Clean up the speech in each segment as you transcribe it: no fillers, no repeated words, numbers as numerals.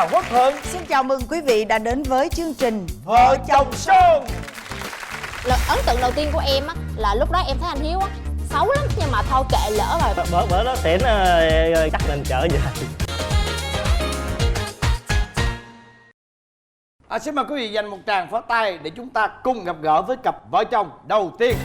chào Quốc Thuận. Xin chào mừng quý vị đã đến với chương trình Vợ chồng son. Lần ấn tượng đầu tiên của em á là lúc đó em thấy anh Hiếu á xấu lắm, nhưng mà thôi kệ lỡ rồi. Bữa đó xỉn chắc mình trở về. Xin mời quý vị dành một tràng pháo tay để chúng ta cùng gặp gỡ với cặp vợ chồng đầu tiên.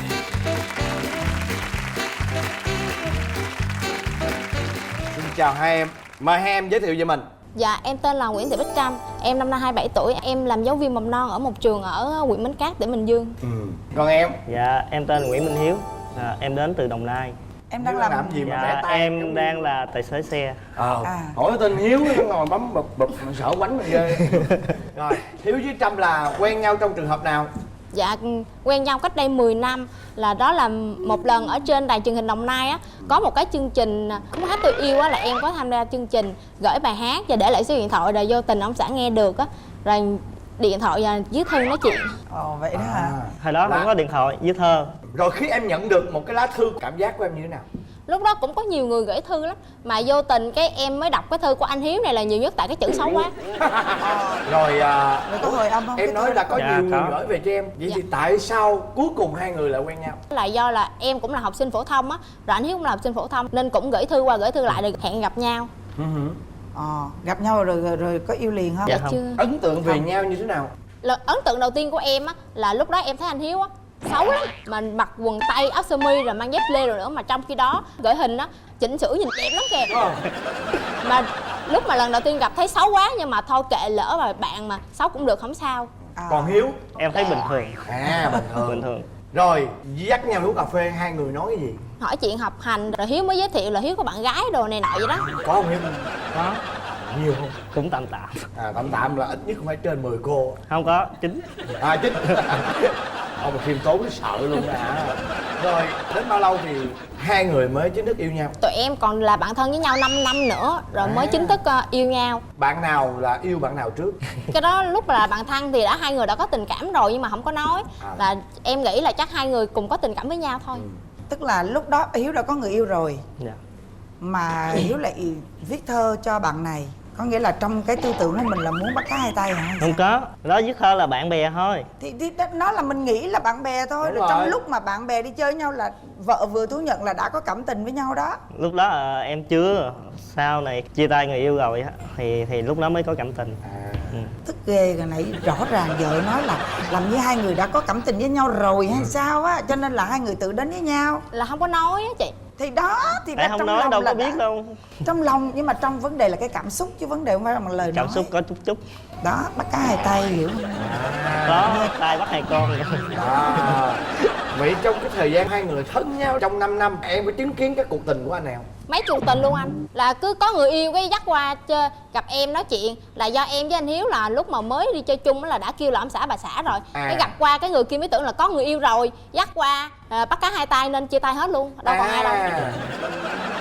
Xin chào hai em. Mời hai em giới thiệu về mình. Dạ, em tên là Nguyễn Thị Bích Trâm. Em năm nay 27 tuổi. Em làm giáo viên mầm non ở một trường ở huyện Bến Cát, tỉnh Bình Dương. Còn em? Dạ, em tên Nguyễn Minh Hiếu. Em đến từ Đồng Nai. Em đang Hiếu làm gì mà Dạ, bẻ tay? em đang là tài xế xe. Hỏi tên Hiếu nó ngồi bấm bụp bụp sợ quánh mình ghê. Rồi, Hiếu với Trâm là quen nhau trong trường hợp nào? Dạ, quen nhau cách đây 10 năm. Đó là một lần ở trên đài truyền hình Đồng Nai á, có một cái chương trình Khúc Hát Tôi Yêu á, là em có tham gia chương trình, gửi bài hát và để lại số điện thoại, rồi vô tình ông xã nghe được á, rồi điện thoại và viết thư nói chuyện. Ồ vậy đó hả? Hồi đó cũng có điện thoại với thơ. Rồi khi em nhận được một cái lá thư, cảm giác của em như thế nào? Lúc đó cũng có nhiều người gửi thư lắm, mà vô tình cái em mới đọc cái thư của anh Hiếu này là nhiều nhất, tại cái chữ xấu quá. Rồi Rồi có hồi âm không? em nói là có Dạ, nhiều người có. gửi về cho em. Vậy Dạ. thì tại sao cuối cùng hai người lại quen nhau? Là do là em cũng là học sinh phổ thông á, rồi anh Hiếu cũng là học sinh phổ thông, nên cũng gửi thư qua gửi thư lại, rồi hẹn gặp nhau. Gặp nhau rồi có yêu liền không? Dạ Dạ không. chưa. Ấn tượng về nhau như thế nào? Ấn tượng đầu tiên của em á là lúc đó em thấy anh Hiếu á xấu lắm, mà mặc quần tây áo sơ mi rồi mang dép lê rồi nữa, mà trong khi đó gửi hình á chỉnh sửa nhìn đẹp lắm kìa. Mà lúc mà lần đầu tiên gặp thấy xấu quá, nhưng mà thôi kệ lỡ rồi, bạn mà xấu cũng được, không sao. Còn Hiếu? Em thấy bình thường. Bình thường. Bình thường. Rồi dắt nhau uống cà phê, hai người nói cái gì? Hỏi chuyện học hành, rồi Hiếu mới giới thiệu là Hiếu có bạn gái đồ này nọ vậy đó. Có không Hiếu? Có. Nhiều không? Cũng tạm tạm. Tạm tạm là ít nhất cũng phải trên 10 cô. Không có, 9. Chính. Ông mà khiêm tốn sợ luôn hả? Rồi đến bao lâu thì hai người mới chính thức yêu nhau? Tụi em còn là bạn thân với nhau 5 năm nữa rồi mới chính thức yêu nhau. Bạn nào là yêu bạn nào trước? Cái đó lúc là bạn thân thì hai người đã có tình cảm rồi, nhưng mà không có nói. Là em nghĩ là chắc hai người cùng có tình cảm với nhau thôi. Tức là lúc đó Hiếu đã có người yêu rồi, Dạ. mà Hiếu lại viết thơ cho bạn này. Có nghĩa là trong cái tư tưởng của mình là muốn bắt cá hai tay hả? Không có. Đó viết thơ là bạn bè thôi. Thì nó là mình nghĩ là bạn bè thôi. Đúng Rồi trong rồi. lúc mà bạn bè đi chơi với nhau là vợ vừa thú nhận là đã có cảm tình với nhau đó. Lúc đó em chưa. Sau này chia tay người yêu rồi á, thì lúc đó mới có cảm tình. Tức ghê, rồi nãy rõ ràng vợ nói là làm như hai người đã có cảm tình với nhau rồi hay sao á, cho nên là hai người tự đến với nhau. Là không có nói á chị. Thì đó thì Tại không trong nói lòng đâu là có biết đâu. trong lòng, nhưng mà trong vấn đề là cái cảm xúc, chứ vấn đề không phải là bằng lời Cảm nói. xúc có chút chút. Đó, bắt cá hai tay, hiểu không? Có tay bắt hai con. Vậy trong cái thời gian hai người thân nhau trong 5 năm, em có chứng kiến cái cuộc tình của anh nào? Mấy chục tình luôn anh. Là cứ có người yêu cái dắt qua chơi, gặp em nói chuyện. Là do em với anh Hiếu là lúc mà mới đi chơi chung là đã kêu là ông xã bà xã rồi. Cái gặp qua cái người kia mới tưởng là có người yêu rồi, dắt qua bắt cá hai tay nên chia tay hết luôn, đâu còn ai đâu.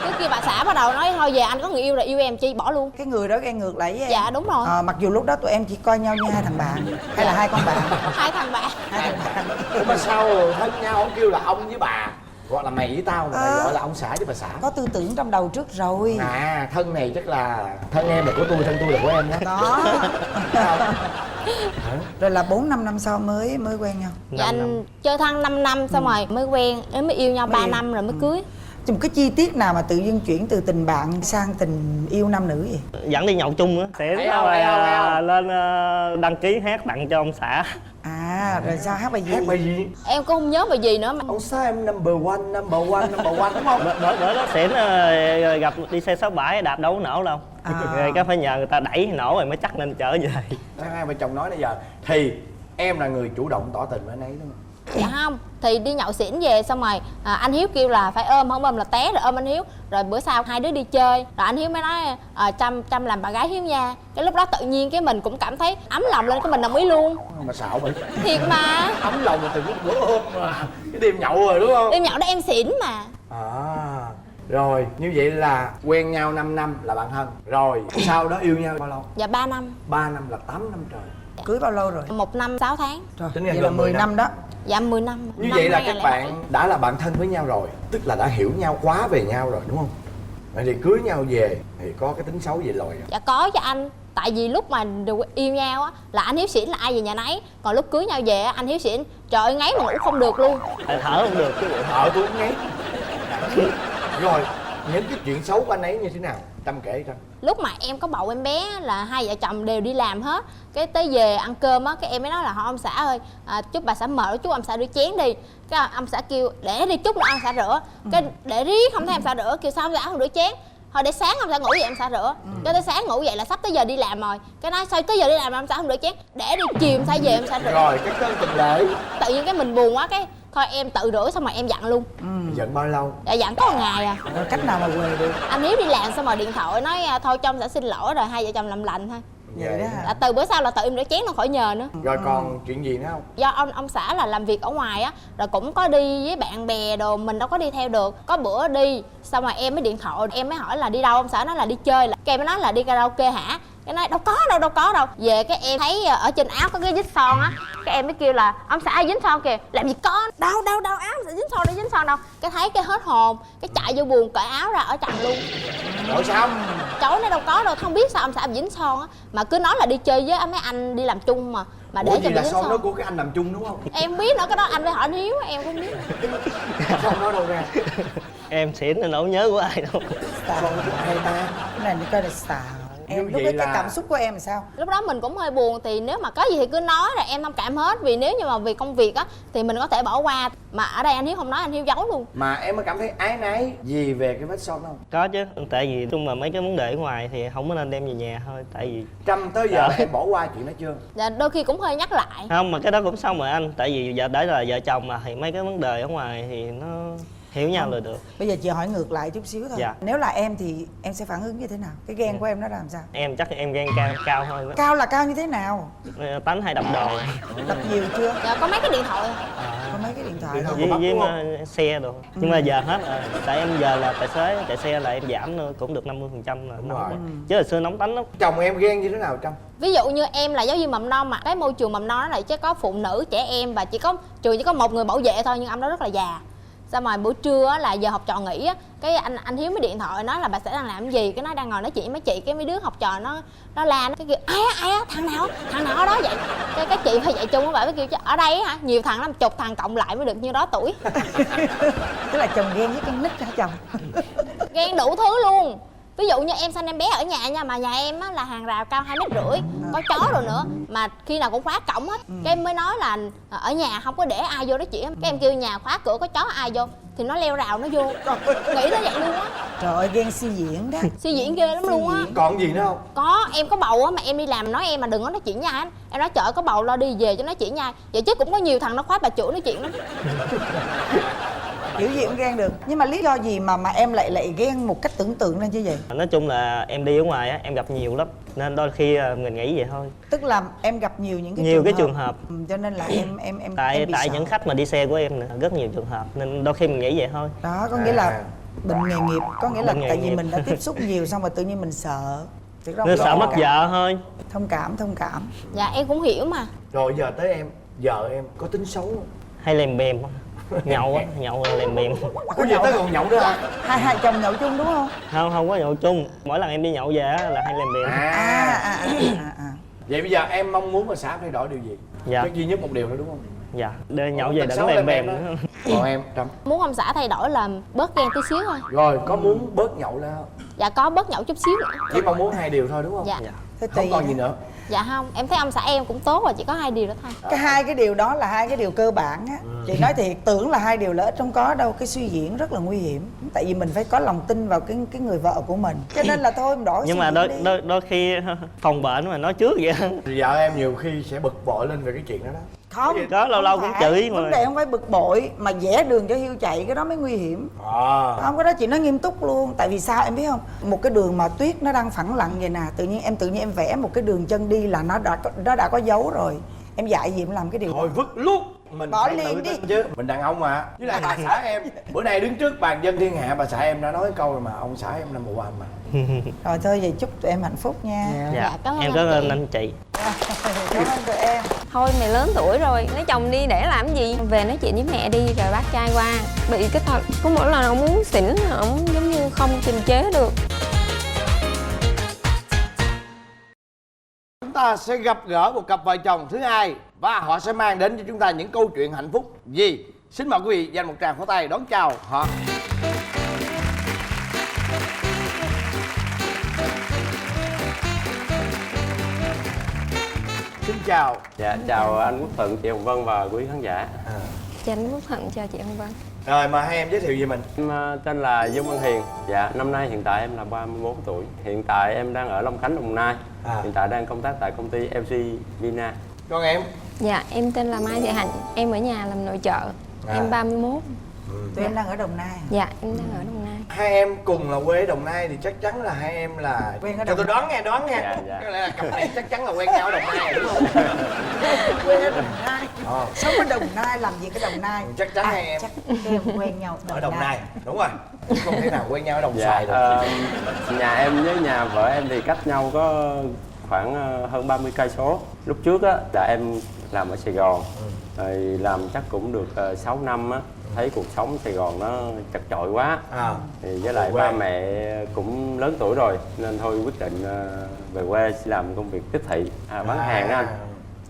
Cứ kêu bà xã bắt đầu nói thôi về anh có người yêu rồi, yêu em chi, bỏ luôn. Cái người đó ghen ngược lại với em. Dạ đúng rồi. Mặc dù lúc đó tụi em chỉ coi nhau như hai thằng bạn hay là hai con bạn. Hai thằng bạn. Hai thằng bạn. Ủa mà sao thân nhau không kêu là ông với bà, gọi là mày với tao, mà mày gọi là ông xã với bà xã? Có tư tưởng trong đầu trước rồi. Thân này chắc là thân em là của tôi, thân tôi là của em đó. Đó. Rồi là 4-5 năm sau mới quen nhau. Dạ anh chơi thân 5 năm xong rồi mới quen, mới yêu nhau 3 năm rồi mới cưới. Chứ một cái chi tiết nào mà tự dưng chuyển từ tình bạn sang tình yêu nam nữ vậy? Dẫn đi nhậu chung á. Sẽ lên đăng ký hát tặng cho ông xã. Rồi sao hát bài gì? Hát bài gì? Em cũng không nhớ bài gì nữa mà. Ông xã em number one đúng không? Bữa đó xỉn gặp đi xe 67 đạp đâu có nổ đâu. Rồi cái phải nhờ người ta đẩy nổ rồi mới chắc nên trở về. Hai vợ chồng nói nãy giờ thì em là người chủ động tỏ tình với anh ấy đúng không? Dạ không, thì đi nhậu xỉn về xong rồi anh Hiếu kêu là phải ôm, không ôm là té, rồi ôm anh Hiếu. Rồi bữa sau hai đứa đi chơi, rồi anh Hiếu mới nói Trâm làm bạn gái Hiếu nha. Cái lúc đó tự nhiên cái mình cũng cảm thấy ấm lòng lên, cái mình đồng ý luôn. Mà xạo vậy? Thiệt mà. Ấm lòng mà từ lúc bữa ôm mà cái đêm nhậu rồi đúng không? Đêm nhậu đó em xỉn mà. Rồi như vậy là quen nhau 5 năm là bạn thân. Rồi sau đó yêu nhau bao lâu? Dạ 3 năm. 3 năm là 8 năm trời. Cưới bao lâu rồi? 1 năm 6 tháng. Rồi, Tính ra vậy là gần 10 10 năm đó. Dạ 10 năm. Như Năm vậy là 2007. các bạn đã là bạn thân với nhau rồi, tức là đã hiểu nhau quá về nhau rồi đúng không? Vậy thì cưới nhau về thì có cái tính xấu về lòi à? Dạ có cho anh. Tại vì lúc mà yêu nhau á là anh Hiếu xỉn là ai về nhà nấy, còn lúc cưới nhau về á, anh Hiếu xỉn trời ơi ngáy mà ngủ không được luôn. Thở không được chứ bộ. Thợ tôi cũng ngáy. Rồi những cái chuyện xấu của anh ấy như thế nào, Trâm kể cho. Lúc mà em có bầu em bé là hai vợ chồng đều đi làm hết, cái tới về ăn cơm á, cái em mới nói là họ ông xã ơi, chút bà xã mời chút ông xã rửa chén đi. Cái ông xã kêu để đi chút nữa ông xã rửa, cái để riết không thấy ông xã rửa, kêu sao ông xã không rửa chén. Thôi để sáng ông xã ngủ dậy ông xã rửa. Cho tới sáng ngủ dậy là sắp tới giờ đi làm rồi, cái nói sao tới giờ đi làm mà ông xã không rửa chén, để đi chiều ông xã về ông xã rửa. Rồi cái cơn tình lệ. Tự nhiên cái mình buồn quá, cái thôi em tự rửa xong rồi em dặn luôn. Giận bao lâu? Dạ dặn có một ngày à. Rồi cách nào mà quê được? Anh Hiếu đi làm xong rồi điện thoại nói thôi cho ông xã xin lỗi rồi hai vợ chồng làm lành thôi. Vậy đó hả? Từ bữa sau là tự em rửa chén nó khỏi nhờ nữa. Rồi còn chuyện gì nữa không? Do ông xã là làm việc ở ngoài á, rồi cũng có đi với bạn bè đồ, mình đâu có đi theo được. Có bữa đi xong rồi em mới điện thoại, em mới hỏi là đi đâu, ông xã nói là đi chơi, là cái em mới nói là đi karaoke hả. Cái nói đâu có đâu. Về cái em thấy ở trên áo có cái vết son á, cái em mới kêu là ông xã dính son kìa. Làm gì có, đâu áo sẽ dính son đâu. Cái thấy cái hết hồn, cái chạy vô buồng cởi áo ra ở trần luôn. Rồi sao? Cháu nó đâu có đâu, không biết sao ông xã dính son á, mà cứ nói là đi chơi với mấy anh đi làm chung mà để Ủa cho gì bị là dính son son. đó của cái anh làm chung đúng không? Em không biết nữa, cái đó anh phải hỏi anh Hiếu, em không biết. Son đó đâu ra? Em xỉn nên đâu nhớ của ai đâu. Son của ai ta? Cái này nó coi là xào. Em Như lúc vậy đó cái là- cảm xúc của em là sao? Lúc đó mình cũng hơi buồn, thì nếu mà có gì thì cứ nói rồi em thông cảm hết, vì nếu như mà vì công việc á thì mình có thể bỏ qua, mà ở đây anh Hiếu không nói, anh Hiếu giấu luôn. Mà em mới cảm thấy áy náy gì về cái vết son không? Có chứ, tại vì chung mà mấy cái vấn đề ở ngoài thì không có nên đem về nhà thôi. Tại vì Trâm tới giờ em bỏ qua chuyện đó chưa? Và đôi khi cũng hơi nhắc lại. không, mà cái đó cũng xong rồi anh. Tại vì giờ để là vợ chồng mà, thì mấy cái vấn đề ở ngoài thì nó hiểu nhau là được. Bây giờ chị hỏi ngược lại chút xíu thôi. Dạ. Nếu là em thì em sẽ phản ứng như thế nào? Cái ghen của em nó làm sao? Em chắc em ghen cao hơn đó. Cao là cao như thế nào? Tánh hay đập đồ Đập nhiều chưa? Dạ, có mấy cái điện thoại. Có mấy cái điện thoại Điện thoại. thôi. với Đúng mà xe đồ. Nhưng mà giờ hết rồi. Tại em giờ là chạy xe là em giảm nữa, cũng được 50% là Đúng nóng rồi. rồi. Chứ hồi xưa nóng tánh lắm. Chồng em ghen như thế nào Trâm? Ví dụ như em là giáo viên mầm non, mà cái môi trường mầm non đó là chỉ có phụ nữ, trẻ em, và trường chỉ có một người bảo vệ thôi, nhưng ông đó rất là già. Xong rồi buổi trưa á, là giờ học trò nghỉ á, cái anh Hiếu mới điện thoại nói là bà sẽ đang làm cái gì, cái nói đang ngồi nói chuyện với mấy chị, cái mấy đứa học trò nó la, nó kêu ai á thằng nào ở đó vậy. Cái chị phải dạy chung á, bà mới kêu chứ ở đây hả, nhiều thằng lắm, chục thằng cộng lại mới được như đó tuổi. Tức là chồng ghen với con nít hả chồng? Ghen đủ thứ luôn. Ví dụ như em sanh em bé ở nhà nha, mà nhà em á là hàng rào cao 2,5 m, có chó rồi nữa, mà khi nào cũng khóa cổng hết. Cái em mới nói là ở nhà không có để ai vô nói chuyện. Cái em kêu nhà khóa cửa có chó ai vô thì nó leo rào nó vô. Nghĩ nó vậy luôn á. Trời ơi ghen suy diễn đó. Suy diễn ghê lắm luôn á. Còn gì nữa không? Có, em có bầu á, mà em đi làm nói em mà đừng có nói chuyện với ai hết. Em nói trời ơi, có bầu lo đi về cho nói chuyện với ai. Vậy chứ cũng có nhiều thằng nó khóa bà chủ nói chuyện lắm. Kiểu gì cũng ghen được. Nhưng mà lý do gì mà em lại ghen một cách tưởng tượng lên như vậy? Nói chung là em đi ở ngoài á, em gặp nhiều lắm. Nên đôi khi mình nghĩ vậy thôi. Tức là em gặp nhiều những cái Nhiều cái trường hợp. Cho nên là em Tại bị tại sợ. những khách mà đi xe của em nữa, rất nhiều trường hợp. Nên đôi khi mình nghĩ vậy thôi. Đó có nghĩa là bệnh nghề nghiệp. Có nghĩa là Bệnh nghề tại vì nghiệp. mình đã tiếp xúc nhiều xong rồi tự nhiên mình sợ. Thì đó Nên không sợ có mất thông vợ thôi. cảm. Thông cảm. Dạ em cũng hiểu mà. Rồi giờ tới em, vợ em có tính xấu không? Hay lèm bèm không? Nhậu á, nhậu là lèm bèm. Có giờ tới còn nhậu nữa hả? Hai chồng nhậu chung đúng không? Không có nhậu chung. Mỗi lần em đi nhậu về á là hay lèm bèm. À. Vậy bây giờ em mong muốn bà xã thay đổi điều gì? Dạ. Chắc duy nhất một điều thôi đúng không? Dạ, để nhậu về Tật đừng xấu lèm em bèm đó. nữa. Còn em Trâm? Muốn ông xã thay đổi là bớt ghen tí xíu thôi. Rồi có muốn bớt nhậu ra không? Dạ có bớt nhậu chút xíu nữa. Chỉ mong muốn hai điều thôi đúng không? Dạ. Thế Không tùy. còn gì nữa. Dạ không, em thấy ông xã em cũng tốt rồi, chỉ có hai điều đó thôi. Cái hai cái điều đó là hai cái điều cơ bản á. Chị nói thiệt, tưởng là hai điều lợi ích, không có đâu. Cái suy diễn rất là nguy hiểm. Tại vì mình phải có lòng tin vào cái người vợ của mình. Cho nên là thôi mình đổi Nhưng suy mà diễn đi. đôi khi phòng bệnh mà nói trước vậy. Vợ em nhiều khi sẽ bực bội lên về cái chuyện đó đó. Không, Có lâu lâu không cũng phải. chửi mà. Vấn đề không phải bực bội mà vẽ đường cho Hiêu chạy, cái đó mới nguy hiểm. Không, cái đó chị nói nghiêm túc luôn. Tại vì sao em biết không? Một cái đường mà tuyết nó đang phẳng lặng vậy nè, tự nhiên em vẽ một cái đường chân đi là nó đã có dấu rồi. Em dạy gì em làm cái điều Thôi vứt luôn. Mình Bỏ phải liền tự đi. tin chứ. Mình đàn ông mà. Với lại bà xã em, bữa nay đứng trước bàn dân thiên hạ, bà xã em đã nói câu rồi mà ông xã em là mù àm mà. Rồi thôi vậy chúc tụi em hạnh phúc nha. Dạ, cảm ơn em anh cảm ơn chị. anh chị. Cảm ơn tụi em. Thôi mày lớn tuổi rồi, lấy chồng đi để làm gì. Về nói chuyện với mẹ đi rồi bác trai qua. Bị cái thật, có mỗi lần ông muốn xỉn, ông giống như không kiềm chế được. ta sẽ gặp gỡ một cặp vợ chồng thứ hai và họ sẽ mang đến cho chúng ta những câu chuyện hạnh phúc gì. Xin mời quý vị dành một tràng pháo tay đón chào họ. Xin chào. Dạ, chào anh Quốc Thuận, chị Hồng Vân và quý khán giả. Chào anh Quốc Thuận, chào chị Hồng Vân. Rồi mời hai em giới thiệu về mình. Em tên là Dương Văn Hiền. Dạ, năm nay hiện tại em là 34 tuổi. Hiện tại em đang ở Long Khánh, Đồng Nai. Hiện tại đang công tác tại công ty MC Vina. Con em? Dạ, em tên là Mai Thị Hạnh. Em ở nhà làm nội trợ. Em 31. Tụi em đang ở Đồng Nai. Dạ, em đang ở Đồng Nai. Hai em cùng là quê ở Đồng Nai thì chắc chắn là hai em là quen ở cho tôi Đồng đoán nghe. Dạ. Có lẽ là cặp này chắc chắn là quen nhau ở Đồng Nai đúng không? Quê ở Đồng Nai. Sống ở Đồng Nai, làm gì ở Đồng Nai? Chắc chắn hai em chắc em quen nhau ở Đồng Nai. Đúng rồi. Không thể nào quen nhau ở Đồng Dạ, Xoài được. nhà em với nhà vợ em thì cách nhau có khoảng hơn 30 cây số. Lúc trước á là em làm ở Sài Gòn. Rồi làm chắc cũng được 6 năm á. Thấy cuộc sống Sài Gòn nó chật chội quá. Thì với lại ba mẹ cũng lớn tuổi rồi nên thôi quyết định về quê làm công việc tiếp thị, bán hàng á anh.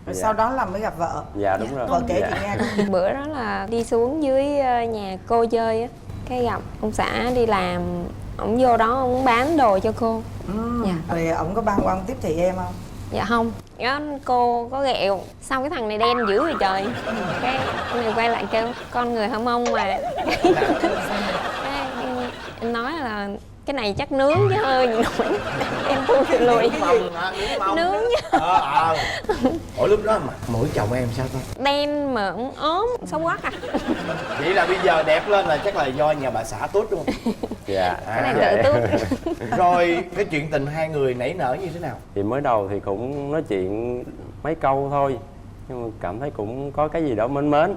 Rồi sau đó là mới gặp vợ. Dạ đúng rồi. Vợ kể Dạ. chị nghe. Bữa đó là đi xuống dưới nhà cô chơi á, cái gặp ông xã đi làm, ổng vô đó ổng bán đồ cho cô. Dạ. Rồi ổng có băn khoăn tiếp thị em không? Dạ không. Đó, cô có ghẹo sao cái thằng này đen dữ vậy trời. Cái ông này quay lại kêu con người Hơ Mông mà. Cái em nói là cái này chắc nướng chứ hơi nổi. Em thui lùi. Nướng chứ. Ủa lúc đó mà mũi chồng em sao ta? Đen mà ổng ốm, xấu quắc à. Vậy là bây giờ đẹp lên là chắc là do nhà bà xã tốt đúng không? Dạ. Cái này tự tước. Rồi cái chuyện tình hai người nảy nở như thế nào? Thì mới đầu thì cũng nói chuyện mấy câu thôi, nhưng mà cảm thấy cũng có cái gì đó mến mến.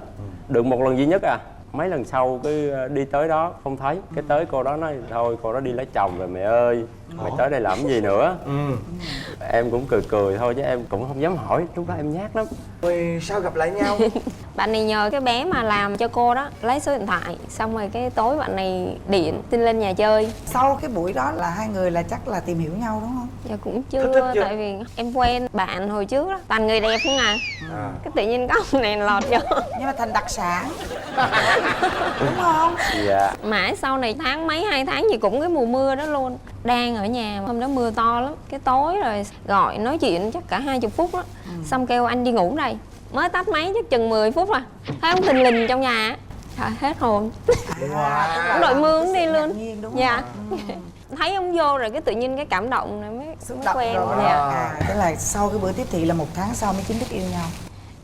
Được một lần duy nhất à. Mấy lần sau cứ đi tới đó không thấy, cái tới cô đó nói thôi cô đó đi lấy chồng rồi mẹ ơi, mày tới đây làm cái gì nữa. Em cũng cười cười thôi chứ em cũng không dám hỏi, lúc đó em nhát lắm. Rồi sao gặp lại nhau? Bạn này nhờ cái bé mà làm cho cô đó lấy số điện thoại, xong rồi cái tối bạn này điện xin lên nhà chơi. Sau cái buổi đó là hai người là chắc là tìm hiểu nhau đúng không? Dạ cũng Thích chưa, chưa? tại vì em quen bạn hồi trước đó, toàn người đẹp không à. Cái tự nhiên có ông này lọt vô. Nhưng mà thành đặc sản. Đúng không? Dạ. Mãi sau này tháng mấy 2 tháng gì cũng cái mùa mưa đó luôn. Đang ở nhà hôm đó mưa to lắm, cái tối rồi gọi nói chuyện chắc cả 20 phút đó. Xong kêu anh đi ngủ đây. Mới tắt máy chắc chừng 10 phút rồi. Thấy ông thình lình trong nhà á. Trời, hết hồn. Ông đội mưa ông đi luôn. Nhiên, đúng Dạ. không? Thấy ông vô rồi cái tự nhiên cái cảm động này mới quen. Rồi. Dạ. Tức là sau cái bữa tiếp thị là 1 tháng sau mới chính thức yêu nhau.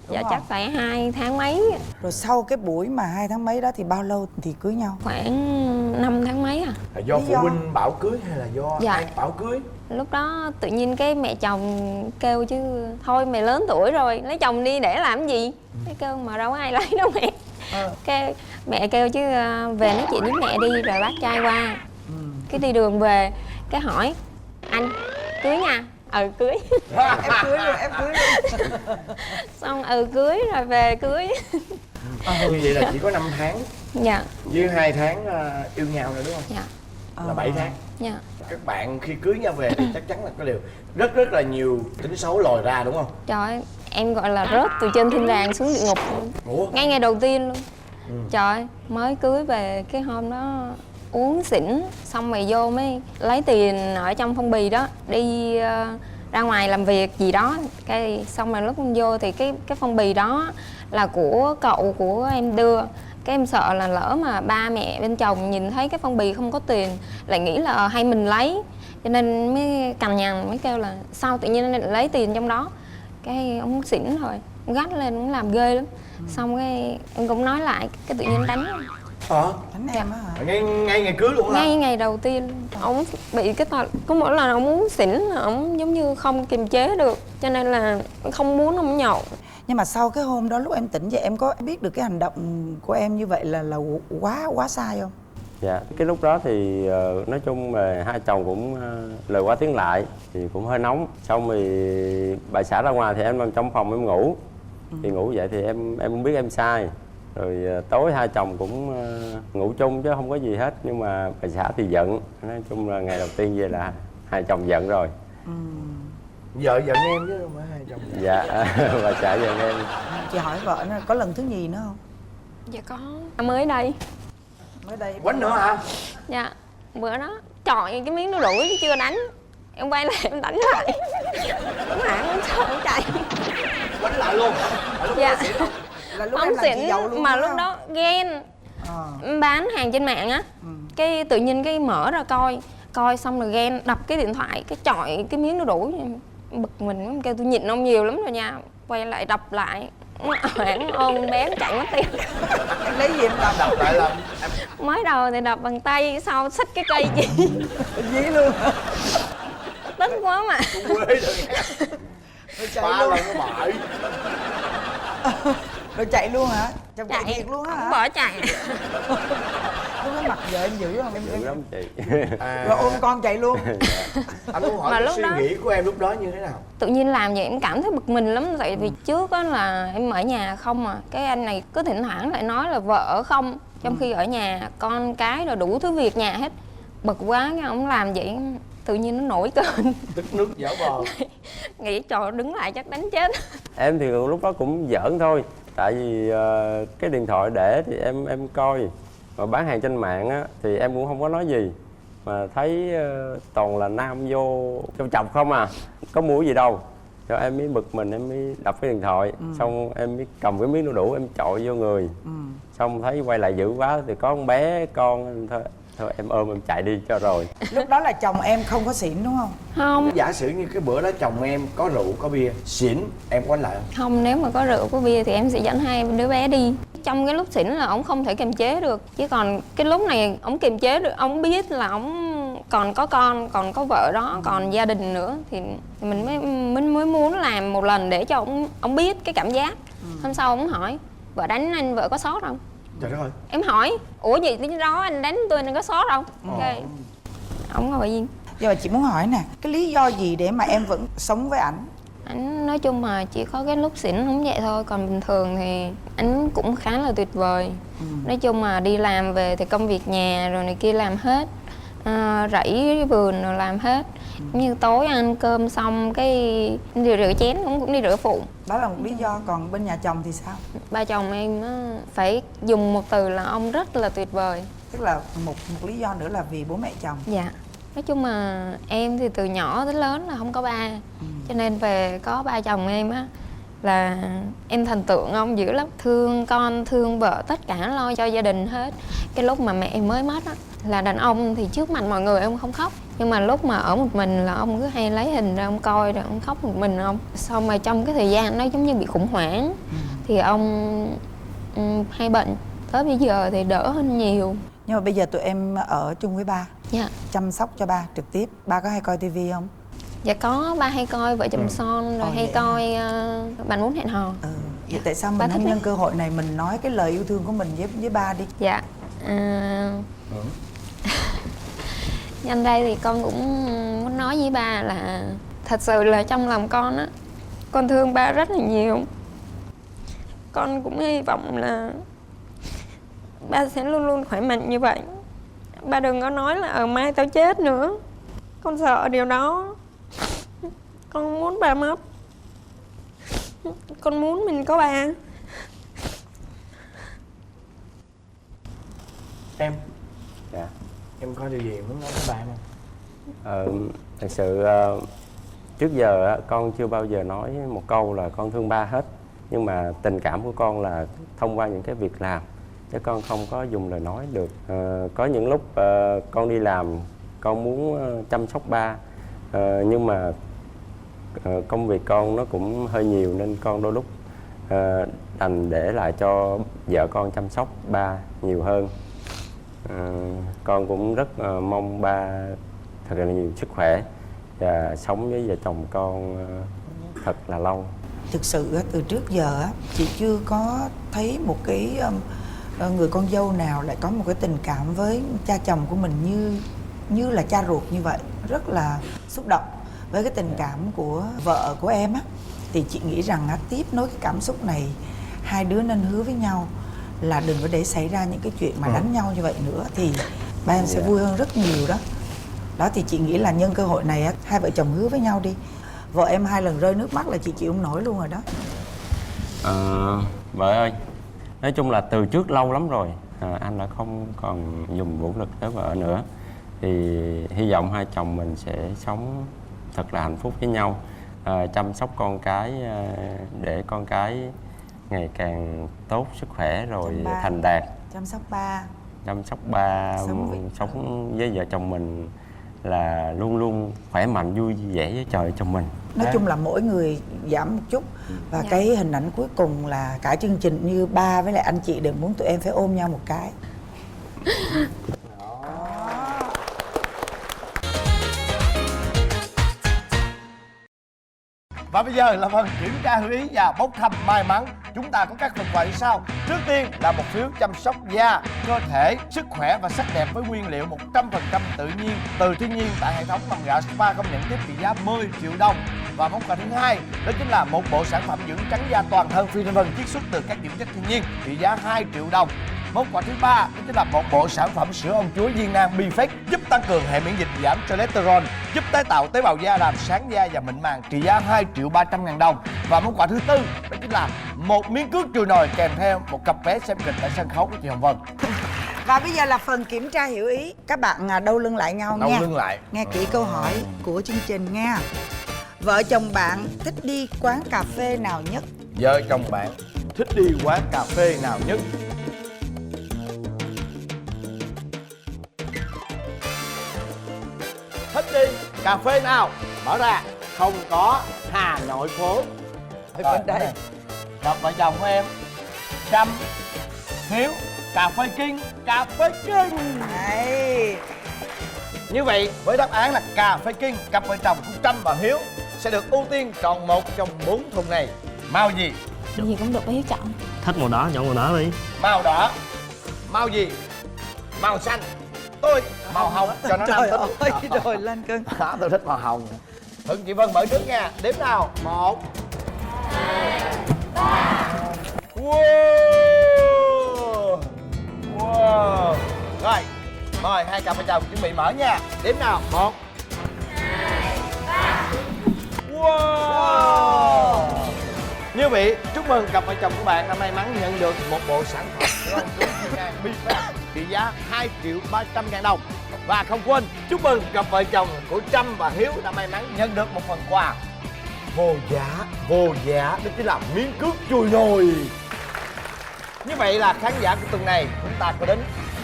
Đúng Dạ không? chắc phải 2 tháng mấy. Rồi sau cái buổi mà 2 tháng mấy đó thì bao lâu thì cưới nhau? Khoảng 5 tháng mấy à. Là do Lý phụ do? huynh bảo cưới hay là do Dạ. ai bảo cưới? Lúc đó tự nhiên cái mẹ chồng kêu chứ thôi mày lớn tuổi rồi lấy chồng đi để làm gì. Cái kêu mà đâu có ai lấy đâu mẹ. Cái mẹ kêu chứ về nói chuyện với mẹ đi rồi bác trai qua. Cái đi đường về cái hỏi anh cưới nha. Cưới. Em cưới luôn, em cưới luôn. Xong cưới rồi về cưới. Vậy là chỉ có 5 tháng Dạ. với 2 tháng yêu nhau nữa đúng không? Dạ. Là 7 tháng. Dạ. Các bạn khi cưới nhau về thì chắc chắn là có điều rất là nhiều tính xấu lòi ra đúng không? Trời ơi, em gọi là rớt từ trên thiên đàng xuống địa ngục luôn. Ủa? Ngay ngày đầu tiên luôn. Trời ơi, mới cưới về cái hôm đó uống xỉn xong rồi vô mới lấy tiền ở trong phong bì đó đi ra ngoài làm việc gì đó, cái xong rồi lúc em vô thì cái phong bì đó là của cậu của em đưa. Cái em sợ là lỡ mà ba mẹ bên chồng nhìn thấy cái phong bì không có tiền lại nghĩ là hay mình lấy, cho nên mới cằn nhằn mới kêu là sao tự nhiên lại lấy tiền trong đó. Cái ông xỉn rồi ông gắt lên ông làm ghê lắm. Xong cái em cũng nói lại cái tự nhiên đánh. Đánh em á hả? Ngay ngày cưới luôn hả? Ngay ngày đầu tiên ông bị cái tật có mỗi lần ông uống xỉn là ông giống như không kiềm chế được, cho nên là không muốn ông nhậu. Nhưng mà sau cái hôm đó lúc em tỉnh dậy em có biết được cái hành động của em như vậy là quá sai không? Dạ, cái lúc đó thì nói chung là hai chồng cũng lời qua tiếng lại thì cũng hơi nóng. Xong thì bà xã ra ngoài thì em nằm trong phòng em ngủ. Thì ngủ vậy thì em không biết em sai. Rồi tối hai chồng cũng ngủ chung chứ không có gì hết. Nhưng mà bà xã thì giận. Nói chung là ngày đầu tiên về là hai chồng giận rồi. Vợ giận em chứ không phải hai chồng. Dạ bà xã giận em. Chị hỏi vợ nó có lần thứ nhì nữa không? Dạ có. Mới đây. Mới đây. Quánh nữa hả? Dạ. Bữa đó chọi cái miếng đu đủ chứ chưa đánh. Em quay lại em đánh lại. Đúng hả? Em sợ em chạy. Quánh lại luôn. Dạ. Là lúc Ông em làm xỉn chị dâu luôn mà phải lúc không? đó ghen. Bán hàng trên mạng á. Cái tự nhiên cái mở ra coi xong rồi ghen, đập cái điện thoại, cái chọi cái miếng đu đủ. Bực mình, em kêu tôi nhịn ông nhiều lắm rồi nha. Quay lại đập lại, hoảng ôm con bé nó chạy mất tiêu. Em lấy gì em làm? Đập lại là em Mới đầu thì đập bằng tay, sau xách cái cây gì. Dí luôn. Tức quá mà. quê được. Rồi chạy Ba luôn. lần nó bại. Rồi chạy luôn hả? Chồng chạy Chạy thiệt luôn á hả? bỏ chạy. Lúc đó mặt vợ em dữ không? Dữ lắm chị. Rồi ôm con chạy luôn. Anh muốn hỏi Mà cái lúc suy đó- nghĩ của em lúc đó như thế nào? Tự nhiên làm vậy em cảm thấy bực mình lắm. Tại vì trước á là em ở nhà không à. Cái anh này cứ thỉnh thoảng lại nói là vợ ở không. Trong khi ở nhà con cái rồi đủ thứ việc nhà hết. Bực quá cái ông làm vậy tự nhiên nó nổi cơn. Tức nước dở bờ. Nghĩ trời đứng lại chắc đánh chết. Em thì lúc đó cũng giỡn thôi. Tại vì cái điện thoại để thì em coi. Mà bán hàng trên mạng á thì em cũng không có nói gì. Mà thấy toàn là nam vô trong chọc không à. Có mua gì đâu. Cho em mới bực mình, em mới đập cái điện thoại. Xong em mới cầm cái miếng đu đủ em chọi vô người. Xong thấy quay lại dữ quá thì có con bé con thôi em ôm em chạy đi cho rồi. Lúc đó là chồng em không có xỉn đúng không? Không, Giả sử như cái bữa đó chồng em có rượu có bia xỉn, em quánh lại không? không, nếu mà có rượu có bia thì em sẽ dẫn hai đứa bé đi. Trong cái lúc xỉn là ông không thể kiềm chế được. Chứ còn cái lúc này ông kiềm chế được, ông biết là ông còn có con, còn có vợ đó, còn gia đình nữa. Thì mình mới muốn làm một lần để cho ông biết cái cảm giác. Hôm sau ông hỏi, vợ đánh anh vợ có sót không? Trời đất ơi. Em hỏi, ủa gì cái đó anh đánh tôi anh có sót không? Okay. Ông ngồi yên. Nhưng mà chị muốn hỏi nè, cái lý do gì để mà em vẫn sống với ảnh? Anh nói chung mà chỉ có cái lúc xỉn không vậy thôi, còn bình thường thì anh cũng khá là tuyệt vời. Nói chung mà đi làm về thì công việc nhà rồi này kia làm hết, rẫy vườn rồi làm hết. Như tối ăn cơm xong cái đi rửa chén cũng đi rửa phụ. Đó là một lý do, còn bên nhà chồng thì sao? Ba chồng em á, phải dùng một từ là ông rất là tuyệt vời. Tức là một lý do nữa là vì bố mẹ chồng. Dạ. Nói chung mà em thì từ nhỏ tới lớn là không có ba. Cho nên về có ba chồng em á là em thần tượng ông dữ lắm. Thương con, thương vợ, tất cả lo cho gia đình hết. Cái lúc mà mẹ em mới mất á là đàn ông thì trước mặt mọi người ông không khóc. Nhưng mà lúc mà ở một mình là ông cứ hay lấy hình ra ông coi rồi ông khóc một mình ông. Xong rồi trong cái thời gian đó giống như bị khủng hoảng thì ông hay bệnh. Tới bây giờ thì đỡ hơn nhiều. Nhưng mà bây giờ tụi em ở chung với ba, Dạ. chăm sóc cho ba trực tiếp. Ba có hay coi tivi không? Dạ có, ba hay coi Vợ Chồng Son rồi hay vậy coi Bạn Muốn Hẹn Hò. Vậy tại sao Ba mình thích không lắm. nhân cơ hội này mình nói cái lời yêu thương của mình với ba đi? Dạ. Nhân đây thì con cũng muốn nói với ba là thật sự là trong lòng con á, con thương ba rất là nhiều. Con cũng hy vọng là ba sẽ luôn luôn khỏe mạnh như vậy. Ba đừng có nói là mai tao chết nữa. Con sợ điều đó. Con không muốn ba mất. Con muốn mình có ba. Em, Dạ. em có điều gì muốn nói với ba em không? Thật sự trước giờ á, con chưa bao giờ nói một câu là con thương ba hết. Nhưng mà tình cảm của con là thông qua những cái việc làm, chứ con không có dùng lời nói được. Có những lúc con đi làm con muốn chăm sóc ba, nhưng mà công việc con nó cũng hơi nhiều nên con đôi lúc đành để lại cho vợ con chăm sóc ba nhiều hơn. Con cũng rất mong ba thật là nhiều sức khỏe và sống với vợ chồng con thật là lâu. Thực sự á, từ trước giờ á, chị chưa có thấy một cái người con dâu nào lại có một cái tình cảm với cha chồng của mình như là cha ruột như vậy. Rất là xúc động với cái tình cảm của vợ của em á. Thì chị nghĩ rằng á, tiếp nối cái cảm xúc này, hai đứa nên hứa với nhau là đừng có để xảy ra những cái chuyện mà đánh nhau như vậy nữa, thì ba em sẽ vui hơn rất nhiều đó. Đó thì chị nghĩ là nhân cơ hội này á, hai vợ chồng hứa với nhau đi. vợ em 2 lần rơi nước mắt là chị chịu không nổi luôn rồi đó. Vợ ơi, nói chung là từ trước lâu lắm rồi anh đã không còn dùng vũ lực với vợ nữa. Thì hy vọng hai chồng mình sẽ sống thật là hạnh phúc với nhau, chăm sóc con cái để con cái ngày càng tốt sức khỏe rồi thành đạt. Chăm sóc ba. Chăm sóc ba, sống với vợ chồng mình là luôn luôn khỏe mạnh vui vẻ với trời chồng mình. Nói chung là mỗi người giảm một chút. Và cái hình ảnh cuối cùng là cả chương trình như ba với lại anh chị đều muốn tụi em phải ôm nhau một cái. Và bây giờ là phần kiểm tra hữu ý và bốc thăm may mắn. Chúng ta có các phần quà như sau. Trước tiên là một phiếu chăm sóc da, cơ thể, sức khỏe và sắc đẹp với nguyên liệu 100% tự nhiên từ thiên nhiên tại hệ thống mầm gạo Spa công nhận tiếp trị giá 10 triệu đồng. Và món quà thứ hai đó chính là một bộ sản phẩm dưỡng trắng da toàn thân phi thành phần chiết xuất từ các dưỡng chất thiên nhiên trị giá 2 triệu đồng. Món quà thứ ba đó chính là một bộ sản phẩm sữa ong chuối viên nang Biflex giúp tăng cường hệ miễn dịch, giảm cholesterol, giúp tái tạo tế bào da, làm sáng da và mịn màng trị giá 2.300.000 đồng. Và món quà thứ tư đó chính là một miếng cước chùi nồi kèm theo một cặp vé xem kịch tại sân khấu của chị Hồng Vân. Và bây giờ là phần kiểm tra hiểu ý. Các bạn đâu lưng lại nhau nha. Đâu lưng lại. Nghe kỹ câu hỏi của chương trình nha. Vợ chồng bạn thích đi quán cà phê nào nhất? Vợ chồng bạn thích đi quán cà phê nào nhất? Thích đi cà phê nào? Mở ra. Không có Hà Nội phố. Bên đây. Cặp vợ chồng của em Trâm, Hiếu, cà phê King. Cà phê King. Đấy. Như vậy với đáp án là cà phê King, cặp vợ chồng của Trâm và Hiếu sẽ được ưu tiên chọn một trong 4 thùng này. Màu gì? Gì cũng được, Hiếu chọn. Thích màu đỏ, chọn màu đỏ đi. Màu đỏ. Màu gì? Màu xanh. Tôi màu hồng cho nó nam tính. Trời ơi, rồi lên cân. Tôi thích màu hồng. Thuận chị Vân mở trước nha. Đếm nào. 1 2 3. Wow. Wow. Rồi, mời hai cặp vợ chồng chuẩn bị mở nha. Đếm nào. 1 2 3. Wow. Như vậy, chúc mừng cặp vợ chồng của bạn đã may mắn nhận được một bộ sản phẩm sữa ong chuối viên nang Biflex trị giá 2.300.000 đồng. Và không quên chúc mừng cặp vợ chồng của Trâm và Hiếu đã may mắn nhận được một phần quà vô giá, đó chính là miếng cước chùi nồi. Như vậy là khán giả của tuần này chúng ta có đến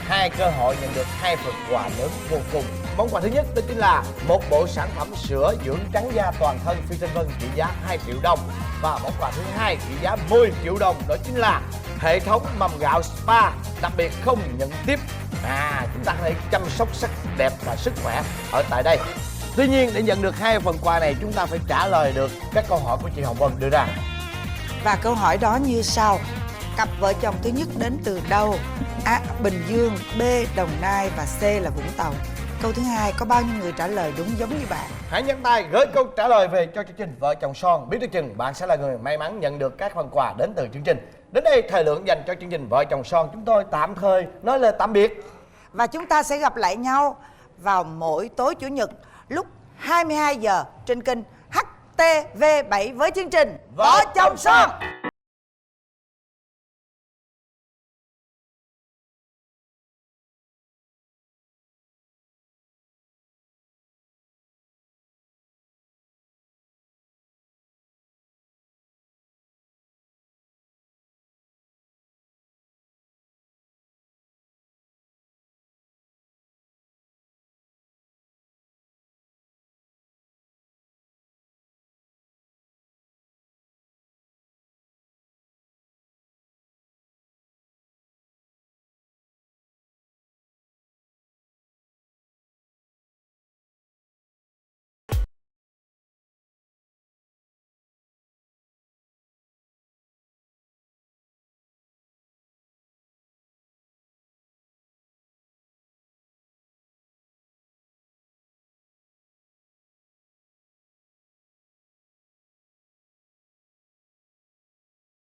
2 cơ hội nhận được 2 phần quà lớn vô cùng. Món quà thứ nhất đó chính là một bộ sản phẩm sữa dưỡng trắng da toàn thân Phi Thanh Vân trị giá 2 triệu đồng. Và món quà thứ hai trị giá 10 triệu đồng đó chính là hệ thống mầm gạo Spa đặc biệt không nhận tiếp. Chúng ta có thể chăm sóc sắc đẹp và sức khỏe ở tại đây. Tuy nhiên để nhận được 2 phần quà này chúng ta phải trả lời được các câu hỏi của chị Hồng Vân đưa ra. Và câu hỏi đó như sau. Cặp vợ chồng thứ nhất đến từ đâu? A. Bình Dương, B. Đồng Nai và C là Vũng Tàu. Câu thứ hai có bao nhiêu người trả lời đúng giống như bạn? Hãy nhấn tay gửi câu trả lời về cho chương trình Vợ chồng son. Biết được chừng bạn sẽ là người may mắn nhận được các phần quà đến từ chương trình. Đến đây thời lượng dành cho chương trình Vợ chồng son chúng tôi tạm thời nói lời tạm biệt. Và chúng ta sẽ gặp lại nhau vào mỗi tối Chủ nhật lúc 22 giờ trên kênh HTV7 với chương trình Vợ chồng son.